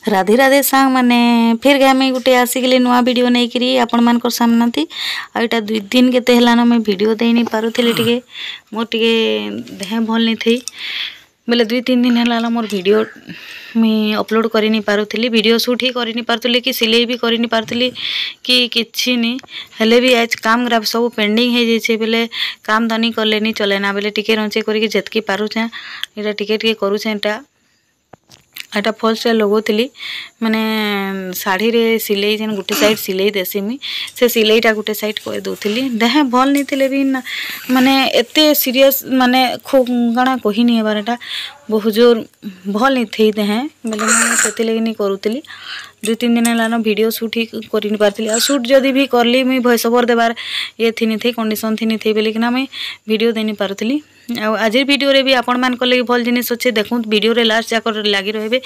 राधे राधे सांग माने फिर गए गोटे आसिकली नुआ वीडियो नहीं करी आपण मानकर सामना थी आईटा 2 दिन केते हलाना मैं वीडियो दे नहीं पारुथिले टिके मोर टिके देह भल नहीं थी बेले 2-3 दिन हलाना मोर वीडियो मैं अपलोड करी नहीं पारुथिली वीडियो शूट ही करी नहीं पारुथिली कि सिलाई भी करी नहीं पारुथिली कि किछि नहीं हेले भी आज काम ग्राफ सब पेंडिंग है जे बेले काम धनी करले नहीं चलेना बेले टिके रंचे करी जेतकी पारुछे एटा टिके करूछे एटा फॉल्स स्टाइल लगोली माने साड़ी रे सिलाई जेन गोटे साइड सिलाई देसी मुई से सिलाईटा गोटे साइड कर दूली देह भल नहीं थिले भी ना माने एते सीरियस माने काଣା कही नहीं हेबारटा बहुत जोर भल नहीं थी देह बेले मुझे लगे नहीं करूली 2-3 दिन है वीडियो शूट ही कर नहीं पार्थिली आ शूट जदि भी करली मुई वॉइस ओवर देवार ये थी थी कंडीशन थी थी बोलिकिना मुई वीडियो दे नहीं पारुथिली आज वीडियो रे भी आपण मान लगे भल जिनिस अच्छे देखूँ वीडियो रे लास्ट जाकर लगी रहे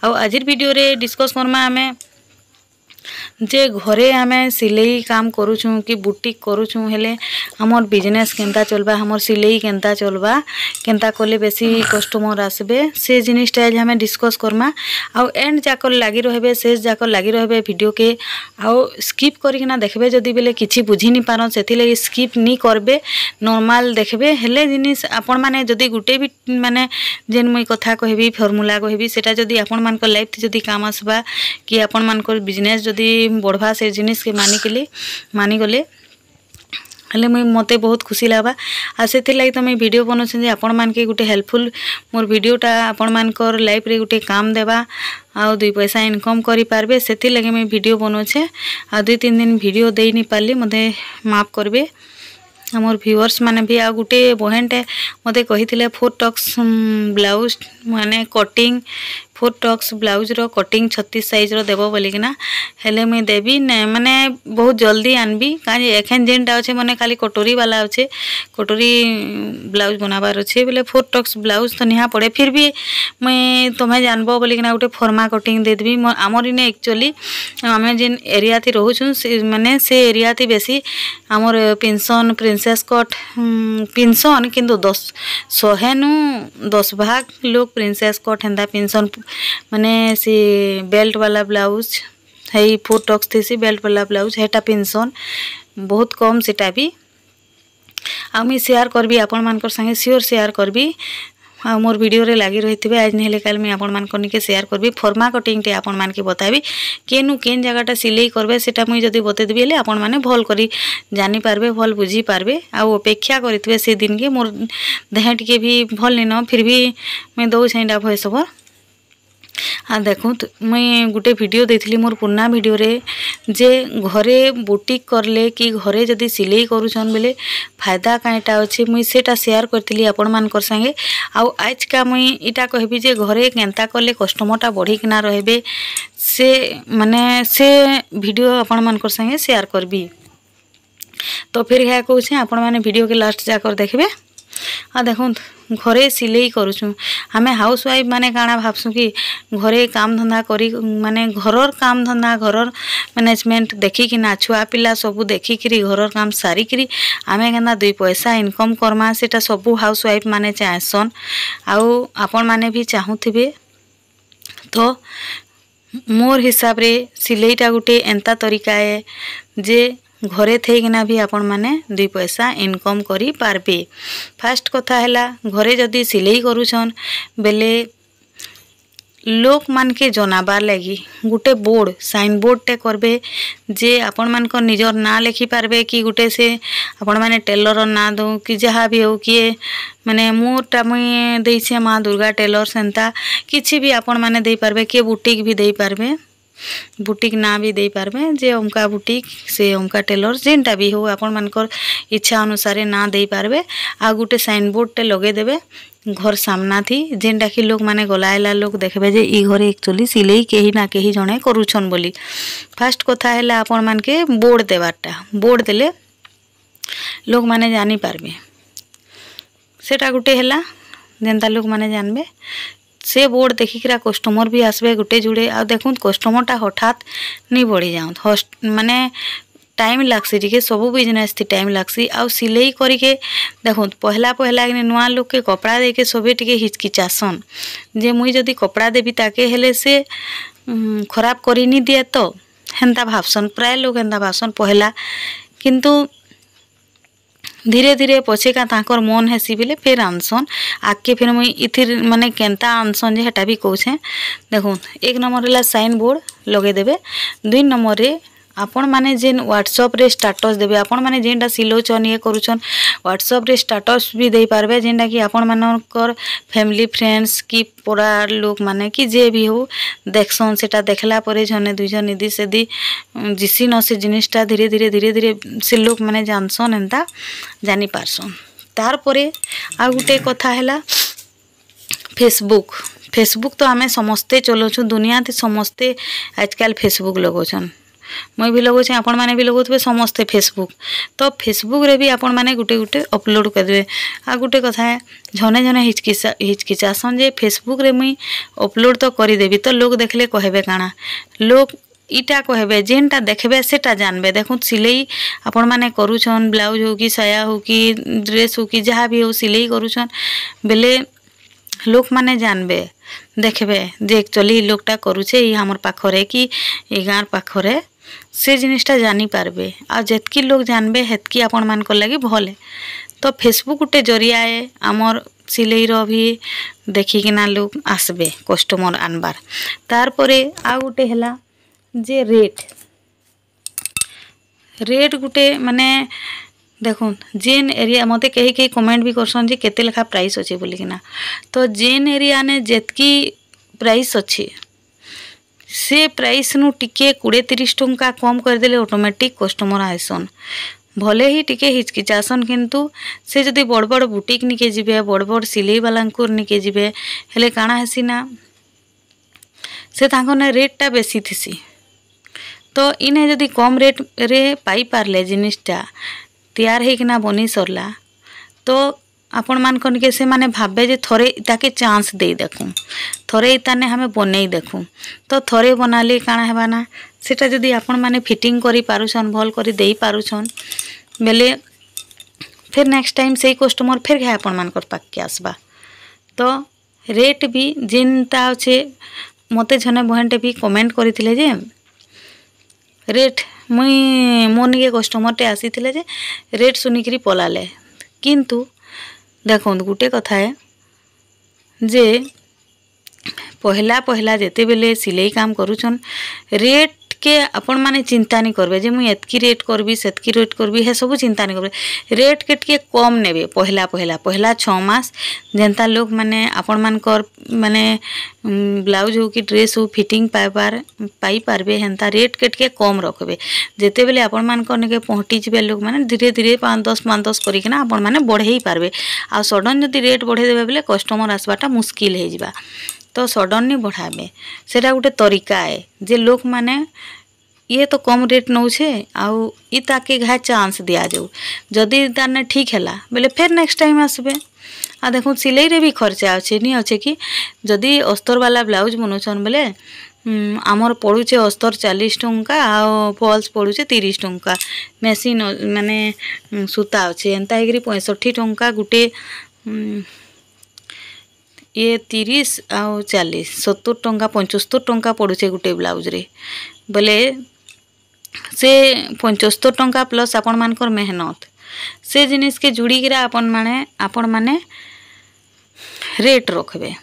आज वीडियो रे डिस्कस करमा आमे जे घरे आमे सिलाई काम करूछु कि बुटीक करूछु हेले हमर बिजनेस केंता चलबा हमर सिलाई केंता चलबा केंता कोले बेसी कस्टमर आसबे से जिनिसटा आज हमें डिस्कस करमा आ एंड जाकर लगी रहबे शेष जाकर लगी रहबे वीडियो के आ स्किप करिकना देखबे जदी बेले किछि बुझी नि पारो सेति लागि स्किप नि करबे नॉर्मल देखबे हेले जिनिस आपण माने जदी गुटे भी माने जेन मुई कथा कहबी फॉर्मूला कहबी सेटा जदी आपण मान को लाइफ जदी काम आसबा कि आपण मान को बिजनेस जदी बढ़वा से जिनिस के मानी गले हेले मुई मते बहुत खुशी लागबा आ सेति लागि तो मैं वीडियो बनोछ जे आपण मान के गुटे हेल्पफुल मोर वीडियोटा आपण मान कर लाइफ रे गुटे काम देबा आ 2 पैसा इनकम करि पारबे सेति लागि मैं वीडियो बनोछे आ 2-3 दिन वीडियो देई नि पाली मते माफ करबे हमर व्यूअर्स माने भी आ गुटे बहनटे मते कहिथिले 4 टक्स ब्लाउज माने कटिंग 4 टक्स ब्लाउज रो कटिंग 36 साइज रो देबो बोलिकिना हेले मैं देबी ने माने बहुत जल्दी आनबी काजे एखन जेनटा अछि माने खाली कटोरी वाला अछि कटोरी ब्लाउज बनाबार अछि बोले 4 टक्स ब्लाउज तो निहा पड़े फिर भी मैं तुम्हें जानबो बोलिकिना गुटे फॉर्मा कटिंग दे देबी हमर इने एक्चुअली हमें जेन एरिया थी रहउछु माने से एरिया थी बेसी हमर पेंशन प्रिंसेस कट पेंशन किंतु 100 नु 10 भाग लोग प्रिंसेस कट हेंदा पेंशन माने से बेल्ट वाला ब्लाउज है 4 टक्स थी बेल्ट वाला ब्लाउज हेटा पेंशन बहुत कम सेटा भी आ मैं शेयर करबी आपण मानकर संगे श्योर शेयर करबी आ मोर वीडियो रे लागी रहिथिबे आज नेले काल मैं आपण मान कोनी के शेयर करबी फॉर्मा कटिंग टे आपण मान के बताबी केनु केन जगहटा सिलाई करबे सेटा मुई जदी बते देबी ले आपण माने भल करी जानि पारबे भल बुझी पारबे आ अपेक्षा करितबे से दिन के मोर देह टिके भी भल नै न फिर भी मैं दो छैंडा भॉइस ओवर हाँ देखो मुई गुटे वीडियो देथिली मोर पुन्ना वीडियो रे जे घरे बुटीक करले कि घरे जदी सिलाई करूछन बेले फायदा काईटा अछि मुई सेटा शेयर करथिली आपण मानकर संगे आ आज का मुई इटा कहबी जे घरे केंता करले कस्टमरटा बढ़ी किना रहबे से माने से वीडियो आपण मानकर संगे शेयर करबी तो फिर है कहूछे आपण माने वीडियो के लास्ट जाकर देखबे हाँ देखो घरे सिलाई करूछु हमें हाउस वाइफ माने काना भाबसु कि घरे काम धंदा करी माने घरर काम धंदा घरर मैनेजमेंट देखी कि ना छुआ पिला सब देखी करी घरर काम सारी करी आमे केना 2 पैसा इनकम करमा सेटा सब हाउस वाइफ माने चाहसन आउ आपण माने भी चाहुथिबे तो मोर हिसाब रे सिलाईटा गुटे एंता तरीका है जे घरे थेकिना भी आपण माने 2 पैसा इनकम करी पारबे फास्ट कथा हैला घरे जदी सिलाई करूछन बेले लोक मान के जनाबार लगी गुटे बोर्ड साइन बोर्ड टे करबे जे आपण मान को निजर ना लिखि पारबे कि गुटे से आपण माने टेलर ना दो कि जहा भी हो कि माने मोटा मुई देई छे मां दुर्गा टेलर सेंता किछि भी आपण माने देई पारबे के बुटीक भी देई पारबे बुटीक ना भी दे पारबे जे उनका बुटीक से उनका टेलर जेनटा भी हो आपण मानकर इच्छा अनुसार ना दे पारबे आ गुटे साइन बोर्ड टे लगे देबे घर सामना थी जेनटा कि लोग माने गलायला लोग देखबे जे ई घरे एक्चुअली सिलाई केही ना केही जणे करूछन बोली फास्ट कथा हैला आपण मान के बोर्ड देबाटा बोर्ड देले लोग माने जानी पारबे सेटा गुटे हैला जेनता लोग माने जानबे से बोर्ड देखिकरा कस्टमर भी आसबे गुटे जुड़े आ देखुन कस्टमरटा हठात नहीं बढ़ी जाऊँ माने टाइम लागसी टिके सब बिजनेस थी टाइम लागसी आ सिलाई करके देखो पहला पहला नुआ लोग के कपड़ा देके सबे टिके हिचकिचासन जे मुई जदी कपड़ा देबी ताके हेले से खराब करिनी दिए तो हेन्ता भावसन प्राय लोग हेन्ता भावसन पहला किंतु धीरे धीरे पछेका तांकर मन हेसी बेले फिर आनसन आगे फिर मुई इथिर माने केन्ता आनसन जे हेटा भी कहूछे। देखो एक नंबर है साइन बोर्ड लगे देबे। 2 नंबर रे आपण माने जेन व्हाट्सएप रे स्टेटस देबे आपण माने जेनटा सिलोचन ये करूछन व्हाट्सएप रे स्टेटस भी दे पारबे जेनटा कि आपण मानकर फैमिली फ्रेंड्स की पूरा लोग माने कि जे भी हो देखसन सेटा देखला परे जने दुई जन निदी से दी जिसी न से जिनिसटा धीरे धीरे से लोग माने जानसन एंता जानी पारसन। तार परे आ गुटे कथा हैला फेसबुक तो आमे समस्ते चलोछु दुनिया ते समस्ते आजकल फेसबुक लगोछन मुई भी लगोछे आपण माने भी लगोथबे समस्ते फेसबुक तो फेसबुक रे भी आपण माने गुटे गुटे अपलोड कर देबे। आ गुटे कथा है जने जने हिचकिचासन जे फेसबुक रे मुई अपलोड तो करी देबी तो लोग देखले कहबे काना लोग इटा कहबे जेनटा देखबे सेटा जानबे। देखो सिलाई आपण माने करूछन ब्लाउज हो कि साया हो कि ड्रेस हो कि जहाँ भी हो सिलाई करूछन बेले लोक माने जानबे देखबे जे एक्चुअली लोकटा करूछे ई हमर पाखरे कि ई गाँर पाखरे से जिनिसटा जानी पारबे। आ जेतकी लोग जानबे हेतकी आपण मानकर लागि भले। तो फेसबुक गोटे जरिया है आमर सिलाई रो भी देखिकिना लोग आसबे कस्टमर आनबार। तार परे आ गोटे हैला जे रेट गोटे माने देखो जेन एरिया मते कहीं कहीं कमेंट भी करसन जे केते लेखा प्राइस अच्छे बोलिकिना तो जेन एरिया ने जेतकी प्राइस अच्छे से प्राइस नु टिके 20-30 टंका कम कर देले ऑटोमेटिक कस्टमर आइसन भले ही टिके हिचकिचासन किंतु से जदि बड़ बड़ बुटीक निके जिबे बड़ बड़ सिलाई वाला निके जिबे हेले काना हेसी ना से तांको ने रेटटा बेसी थिसी तो इने जदि कम रेट रे पाई पारले जिनिसटा तैयार होकिना बनी सरला तो आपण मान के से माने भाबे जे थोरे ताके चांस दे देखूँ थोरे इताने हमें बनै देखूँ तो थोरे बनाले काना हेबा ना सेटा जदि आपण माने फिटिंग करी पारुछन भल करी देई पारुछन बेले फिर नेक्स्ट टाइम से कस्टमर फिर घे आपण मान कर पाक के आसबा। तो रेट भी जिनता अच्छे मते जने बहनटे भी कमेंट करथिले जे रेट मुई मोनिके कस्टमर टे आसीथिले जे रेट सुनिकरी पलाले किंतु देखो गुटे कथा है जे पहला पहला जेते बेले सिलाई काम करूछन रेट के आपण माने चिंता नहीं करबे जे मुई एतकी रेट करबी सेतकी रेट करबी हे सब चिंता नहीं करबे रेट के टिके कम नेबे पहला 6 मास जेंता लोग माने आपण मानकर माने ब्लाउज हो कि ड्रेस हो फिटिंग पाई पारबे हेंता रेट के टिके कम रखबे जेते बेले आपण मानकर ने पहुँची जिबे लोग माने धीरे धीरे 5-10 करिकिना आपण माने बढ़ेई पारबे आ सडन जदि रेट बढ़े देबे बेले कस्टमर आसबाटा मुश्किल हे जिबा। तो सडन नहीं बढ़ाबे सेटा गोटे तरीका है जे लोक माने ये तो कम रेट नौछे आउ ई ताके घा चांस दिया जाऊ जदि ताने ठीक हैला बेले फिर नेक्स्ट टाइम आसबे। आ देखो सिलाई रे भी खर्चा अच्छे नहीं अच्छे कि जदि अस्तर वाला ब्लाउज बनौछन बेले आमर पड़ुचे अस्तर 40 टंका आ फॉल्स पड़ुचे 30 टंका मेसिन माने सूता अच्छे एंता हेकरी 65 टंका गुटे ये 30 आ 40 70 टंका 75 टंका पड़ुचे गुटे ब्लाउज रे बोले से 75 टंका प्लस आपण मानकर मेहनत से जिनिस के जुड़ी गिरा आपण माने रेट रखबे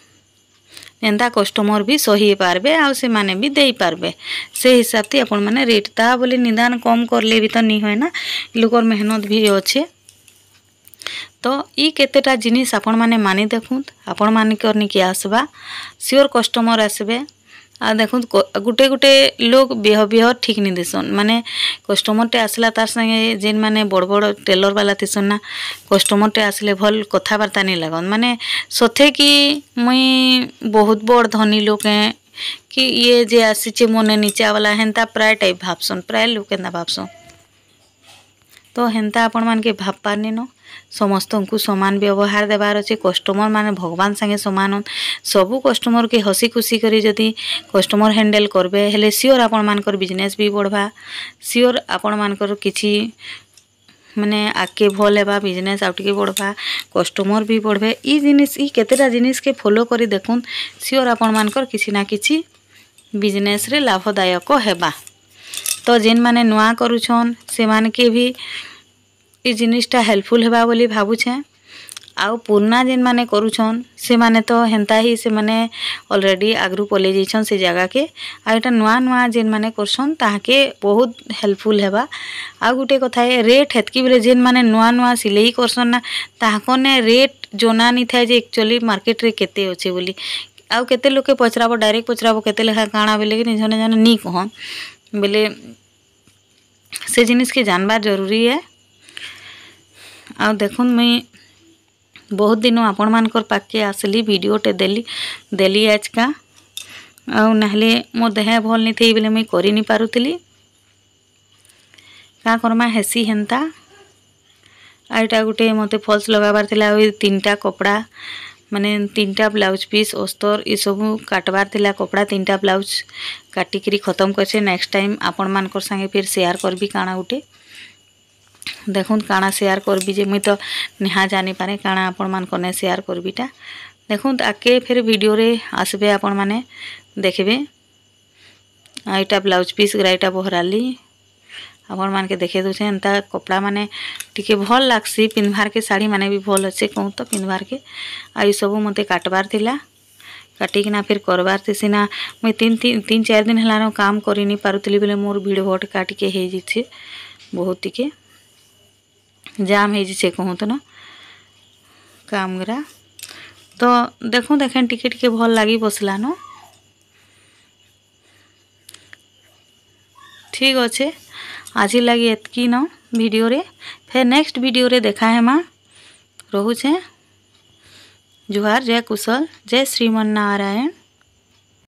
एंता कस्टमर भी सही पारबे आ से माने भी देई पारबे से हिसाब से आपण माने रेट ता बोले निदान कम करले भी तो नहीं होय ना लोकर मेहनत भी अच्छे। तो ई केतेटा जिनिस आपण माने मानी देखुं आपण माने करनी कि आसबा सियोर कस्टमर आसबे। आ देखुं गुटे गुटे लोग बिहेवियर ठीक नहीं देसन माने कस्टमर टे आसला तार संगे जेन माने बड़ बड़ टेलर वाला थिसन ना कस्टमर टे आसले भल कथबार्ता नहीं लगन माने सथे कि मुई बहुत बड़ धनी लोग हैं कि ये जे आसीचे मोने नीचा वाला हेंता प्राय टाइप भावसन प्राय लोग केंदा भावसन। तो हेंता आपण मान के भाव पारनी न समस्त को समान व्यवहार देवार अच्छे कस्टमर माने भगवान संगे समान सबू कस्टमर के हसी खुशी करी जदि कस्टमर हैंडल करबे हेले सियोर आपण मानकर बिजनेस भी बढ़वा सियोर आपण मानकर किछि माने आके भल हेबा बिजनेस आउ टिके बढ़वा कस्टमर भी बढ़बे ई जिनिस ई केतेटा जिनिस के फॉलो करी देखुन सियोर आपण मानकर किछि ना किछि बिजनेस रे लाभदायक हेबा। तो जेन माने नुआ करूछन से माने के भी ई जिनिसटा हेल्पफुल हेबा बोली भाबुछे। आउ पुरना जेन माने करूछन से माने तो हेंता ही से माने ऑलरेडी आगरू पले जाइछन से जगह के। आ एटा नुआ नुआ जेन माने करछन ताहाके बहुत हेल्पफुल हेबा। आ गुटे कथा है रेट हेतकी बेले जेन माने नुआ नुआ सिलाई करछन ना ताहाकोने रेट जोना नि थाए जे एक्चुअली मार्केट रे केते अछि बोली। आउ केते लोके पचराबो डायरेक्ट पचराबो केते लेखा काଣା बेले कि जने जने नी कहन बेले से जिनिस के जानबार जरूरी है। आ देखुन मुई बहुत दिनों आपण मानकर पाके आसली वीडियोटे देली आज का आउ नहले मो देह भल नहीं थी बेले मुई करि नहीं पारुतली का करमा हेसी हेंता। आईटा गुटे मते फॉल्स लगाबार थिला तीनटा कपड़ा माने तीनटा ब्लाउज पीस अस्तर ये सब काटबार थिला कपड़ा तीनटा ब्लाउज काटिकरी खत्म करछे। नेक्स्ट टाइम आपण मानकर संगे फिर शेयर करबी काଣା गुटे देखुन काଣା शेयर करबी जे मुई तो निहा जानी पारे काଣା आपण मान कने शेयर करबीटा देखुन आके फिर वीडियो रे आसबे आपण माने देखबे। आईटा ब्लाउज पीस ग्राइटा बहराली आपण मान के देखे दोछे एंता कपड़ा माने टिके भल लागसी पिनभार के साड़ी माने भी भल अच्छे कहूँ तो पिनभार के आई सब मते काटबार थिला काटिकिना फिर करबार थे सिना मुई तीन चार दिन हलानो काम करि नहीं पारुतली बेले मोर भीड़ भट काटिके हे जिछे बहुत टिके जाम हे जिछे कहूँ तो ना काम गरा। तो देखो देखें टिके टिके भल लागी बसला न ठीक अच्छे आज लगी एतकी न वीडियो रे फिर नेक्स्ट वीडियो रे देखा है माँ रोहुछे। जुहार जय कुशल जय श्रीमन नारायण।